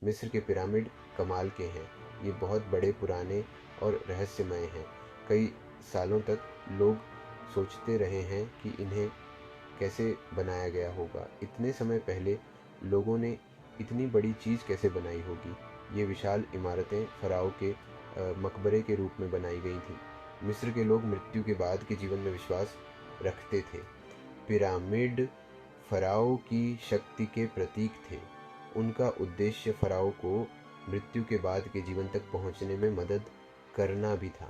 मिस्र के पिरामिड कमाल के हैं। ये बहुत बड़े, पुराने और रहस्यमय हैं। कई सालों तक लोग सोचते रहे हैं कि इन्हें कैसे बनाया गया होगा। इतने समय पहले लोगों ने इतनी बड़ी चीज़ कैसे बनाई होगी। ये विशाल इमारतें फ़राओ के मकबरे के रूप में बनाई गई थीं। मिस्र के लोग मृत्यु के बाद के जीवन में विश्वास रखते थे। पिरामिड फ़राओ की शक्ति के प्रतीक थे। उनका उद्देश्य फ़राओ को मृत्यु के बाद के जीवन तक पहुंचने में मदद करना भी था।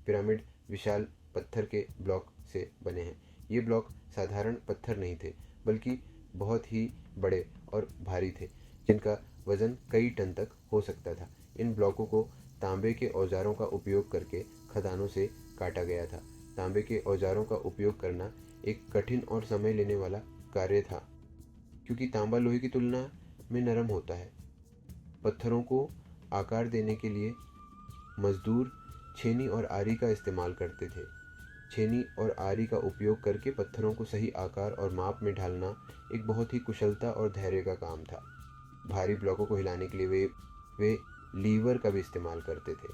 पिरामिड विशाल पत्थर के ब्लॉक से बने हैं। ये ब्लॉक साधारण पत्थर नहीं थे, बल्कि बहुत ही बड़े और भारी थे, जिनका वजन कई टन तक हो सकता था। इन ब्लॉकों को तांबे के औजारों का उपयोग करके खदानों से काटा गया था। तांबे के औजारों का उपयोग करना एक कठिन और समय लेने वाला कार्य था, क्योंकि तांबा लोहे की तुलना में नरम होता है। पत्थरों को आकार देने के लिए मजदूर छेनी और आरी का इस्तेमाल करते थे। छेनी और आरी का उपयोग करके पत्थरों को सही आकार और माप में ढालना एक बहुत ही कुशलता और धैर्य का काम था। भारी ब्लॉकों को हिलाने के लिए वे लीवर का भी इस्तेमाल करते थे।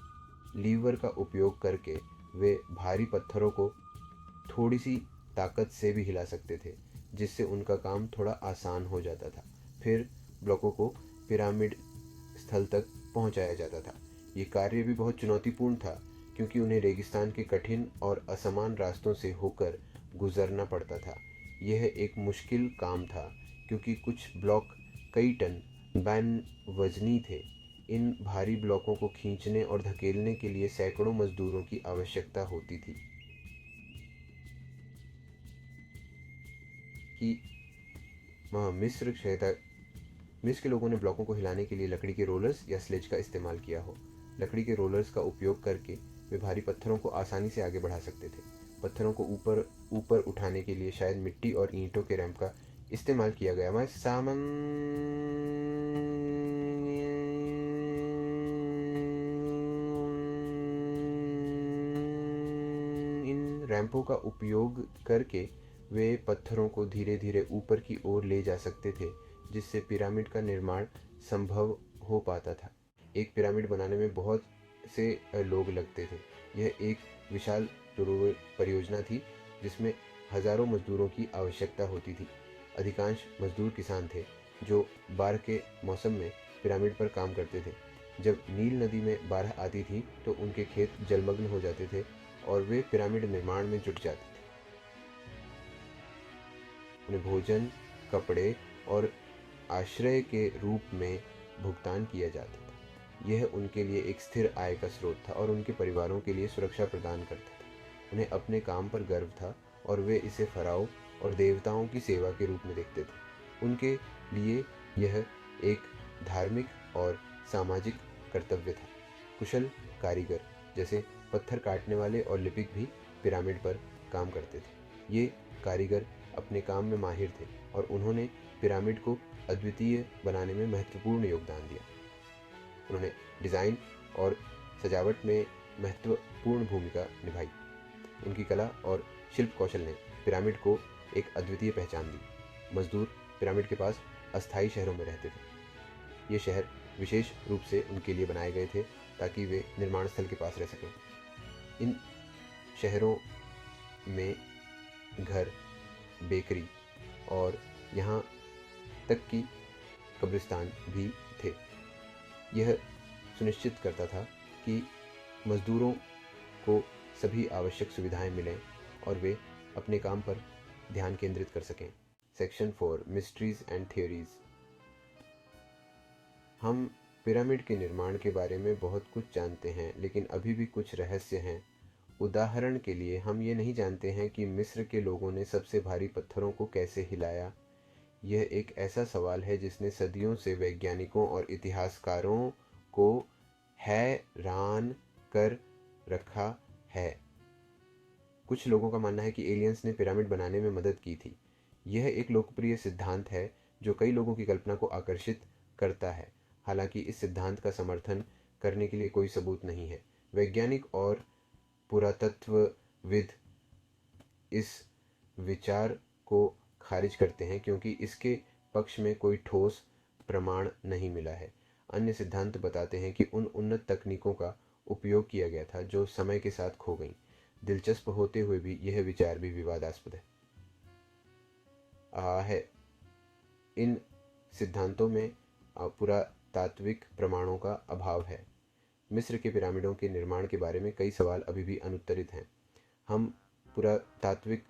लीवर का उपयोग करके वे भारी पत्थरों को थोड़ी सी ताकत से भी हिला सकते थे, जिससे उनका काम थोड़ा आसान हो जाता था। फिर ब्लॉकों को पिरामिड स्थल तक पहुंचाया जाता था। ये कार्य भी बहुत चुनौतीपूर्ण था, क्योंकि उन्हें रेगिस्तान के कठिन और असमान रास्तों से होकर गुजरना पड़ता था। यह एक मुश्किल काम था, क्योंकि कुछ ब्लॉक कई टन बैन वजनी थे। इन भारी ब्लॉकों को खींचने और धकेलने के लिए सैकड़ों मजदूरों की आवश्यकता होती थी। कि मिस्र के लोगों ने ब्लॉकों को हिलाने के लिए लकड़ी के रोलर्स या स्लेज का इस्तेमाल किया हो। लकड़ी के रोलर्स का उपयोग करके वे भारी पत्थरों को आसानी से आगे बढ़ा सकते थे। पत्थरों को ऊपर ऊपर उठाने के लिए शायद मिट्टी और ईंटों के रैंप का इस्तेमाल किया गया। मैं सामान इन रैंपों का उपयोग करके वे पत्थरों को धीरे धीरे ऊपर की ओर ले जा सकते थे, जिससे पिरामिड का निर्माण संभव हो पाता था। एक पिरामिड बनाने में बहुत से लोग लगते थे। यह एक विशाल परियोजना थी, जिसमें हजारों मजदूरों की आवश्यकता होती थी। अधिकांश मजदूर किसान थे, जो बाढ़ के मौसम में पिरामिड पर काम करते थे। जब नील नदी में बाढ़ आती थी तो उनके खेत जलमग्न हो जाते थे और वे पिरामिड निर्माण में जुट जाते थे। उन्हें भोजन, कपड़े और आश्रय के रूप में भुगतान किया जाता था। यह उनके लिए एक स्थिर आय का स्रोत था और उनके परिवारों के लिए सुरक्षा प्रदान करता था। उन्हें अपने काम पर गर्व था और वे इसे फ़राओ और देवताओं की सेवा के रूप में देखते थे। उनके लिए यह एक धार्मिक और सामाजिक कर्तव्य था। कुशल कारीगर, जैसे पत्थर काटने वाले और लिपिक, भी पिरामिड पर काम करते थे। ये कारीगर अपने काम में माहिर थे और उन्होंने पिरामिड को अद्वितीय बनाने में महत्वपूर्ण योगदान दिया। उन्होंने डिज़ाइन और सजावट में महत्वपूर्ण भूमिका निभाई। उनकी कला और शिल्प कौशल ने पिरामिड को एक अद्वितीय पहचान दी। मजदूर पिरामिड के पास अस्थायी शहरों में रहते थे। ये शहर विशेष रूप से उनके लिए बनाए गए थे ताकि वे निर्माण स्थल के पास रह सकें। इन शहरों में घर, बेकरी और यहाँ तक कि कब्रिस्तान भी थे। यह सुनिश्चित करता था कि मजदूरों को सभी आवश्यक सुविधाएं मिलें और वे अपने काम पर ध्यान केंद्रित कर सकें। Section 4, mysteries and theories. हम पिरामिड के निर्माण के बारे में बहुत कुछ जानते हैं, लेकिन अभी भी कुछ रहस्य हैं। उदाहरण के लिए, हम ये नहीं जानते हैं कि मिस्र के लोगों ने सबसे भारी पत्थरों को कैसे हिलाया। यह एक ऐसा सवाल है जिसने सदियों से वैज्ञानिकों और इतिहासकारों को हैरान कर रखा है। कुछ लोगों का मानना है कि एलियंस ने पिरामिड बनाने में मदद की थी। यह एक लोकप्रिय सिद्धांत है जो कई लोगों की कल्पना को आकर्षित करता है। हालांकि इस सिद्धांत का समर्थन करने के लिए कोई सबूत नहीं है। वैज्ञानिक और पुरातत्वविद इस विचार को खारिज करते हैं क्योंकि इसके पक्ष में कोई ठोस प्रमाण नहीं मिला है। अन्य सिद्धांत बताते हैं कि उन उन्नत तकनीकों का उपयोग किया गया था जो समय के साथ खो गईं। दिलचस्प होते हुए भी यह विचार भी विवादास्पद है। इन सिद्धांतों में पुरातात्विक प्रमाणों का अभाव है। मिस्र के पिरामिडों के निर्माण के बारे में कई सवाल अभी भी अनुत्तरित हैं। हम पुरातात्विक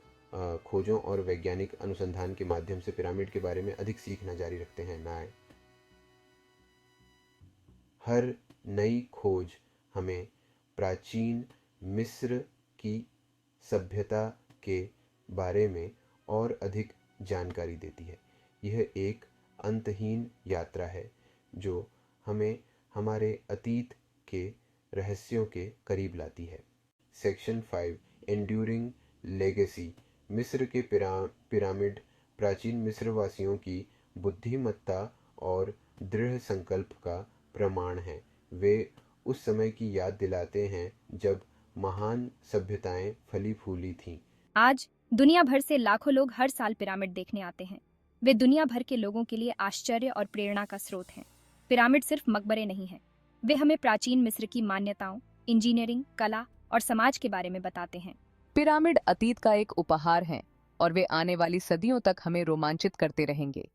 खोजों और वैज्ञानिक अनुसंधान के माध्यम से पिरामिड के बारे में अधिक सीखना जारी रखते हैं। नाय हर नई खोज हमें प्राचीन मिस्र की सभ्यता के बारे में और अधिक जानकारी देती है। यह एक अंतहीन यात्रा है जो हमें हमारे अतीत के रहस्यों के करीब लाती है। Section 5 enduring legacy. मिस्र के पिरामिड प्राचीन मिस्रवासियों की बुद्धिमत्ता और दृढ़ संकल्प का प्रमाण हैं। वे उस समय की याद दिलाते हैं जब महान सभ्यताएं फली फूली थीं। आज दुनिया भर से लाखों लोग हर साल पिरामिड देखने आते हैं। वे दुनिया भर के लोगों के लिए आश्चर्य और प्रेरणा का स्रोत हैं। पिरामिड सिर्फ मकबरे नहीं हैं, वे हमें प्राचीन मिस्र की मान्यताओं, इंजीनियरिंग, कला और समाज के बारे में बताते हैं। पिरामिड अतीत का एक उपहार हैं और वे आने वाली सदियों तक हमें रोमांचित करते रहेंगे।